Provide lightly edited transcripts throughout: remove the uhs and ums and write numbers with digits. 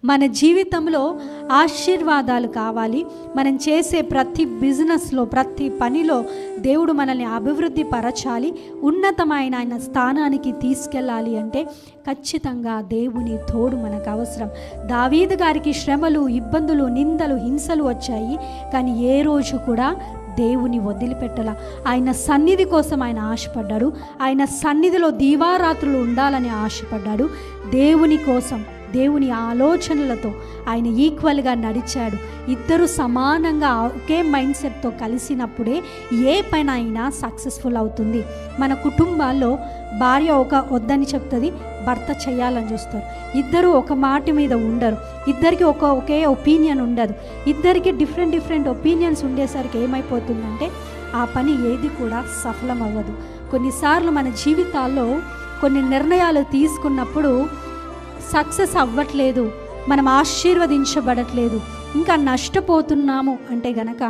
మన జీవితంలో ఆశీర్వాదాలు కావాలి. మనం చేసే ప్రతి బిజినెస్లో, ప్రతి పనిలో దేవుడు మనల్ని అభివృద్ధి పరచాలి, ఉన్నతమైన ఆయన స్థానానికి తీసుకెళ్ళాలి అంటే ఖచ్చితంగా దేవుని తోడు మనకు అవసరం. దావీదు గారికి శ్రమలు, ఇబ్బందులు, నిందలు, హింసలు వచ్చాయి, కానీ ఏ రోజు కూడా దేవుని వదిలిపెట్టలా. ఆయన సన్నిధి కోసం ఆయన ఆశపడ్డాడు. ఆయన సన్నిధిలో దీవారాత్రులు ఉండాలని ఆశపడ్డాడు. దేవుని కోసం, దేవుని ఆలోచనలతో ఆయన ఈక్వల్గా నడిచాడు. ఇద్దరు సమానంగా ఒకే మైండ్ సెట్తో కలిసినప్పుడే ఏ పని అయినా సక్సెస్ఫుల్ అవుతుంది. మన కుటుంబాల్లో భార్య వద్దని చెప్తుంది, భర్త చేయాలని చూస్తారు. ఇద్దరు ఒక మాట మీద ఉండరు, ఇద్దరికి ఒకే ఒపీనియన్ ఉండదు. ఇద్దరికి డిఫరెంట్ ఒపీనియన్స్ ఉండేసరికి ఏమైపోతుందంటే ఆ పని ఏది కూడా సఫలం అవ్వదు. కొన్నిసార్లు మన జీవితాల్లో కొన్ని నిర్ణయాలు తీసుకున్నప్పుడు సక్సెస్ అవ్వట్లేదు, మనం ఆశీర్వదించబడట్లేదు, ఇంకా నష్టపోతున్నాము అంటే గనక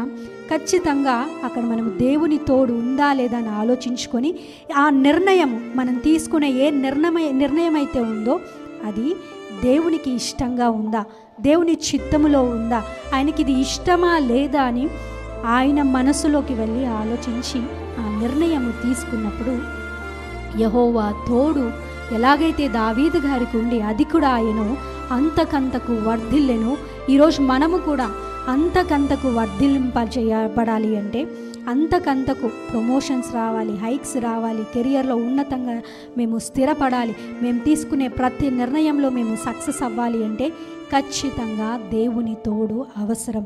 ఖచ్చితంగా అక్కడ మనం దేవుని తోడు ఉందా లేదా అని ఆలోచించుకొని ఆ నిర్ణయం, మనం తీసుకునే ఏ నిర్ణయం అయితే ఉందో అది దేవునికి ఇష్టంగా ఉందా, దేవుని చిత్తములో ఉందా, ఆయనకి ఇది ఇష్టమా లేదా అని ఆయన మనసులోకి వెళ్ళి ఆలోచించి ఆ నిర్ణయం తీసుకున్నప్పుడు యెహోవా తోడు ఎలాగైతే దావీదు గారికి ఉండి అది కూడా ఆయన అంతకంతకు వర్ధిల్లెను. ఈరోజు మనము కూడా అంతకంతకు వర్ధిల్లింపజేయబడాలి అంటే అంతకంతకు ప్రమోషన్స్ రావాలి, హైక్స్ రావాలి, కెరియర్లో ఉన్నతంగా మేము స్థిరపడాలి, మేము తీసుకునే ప్రతి నిర్ణయంలో మేము సక్సెస్ అవ్వాలి అంటే ఖచ్చితంగా దేవుని తోడు అవసరం.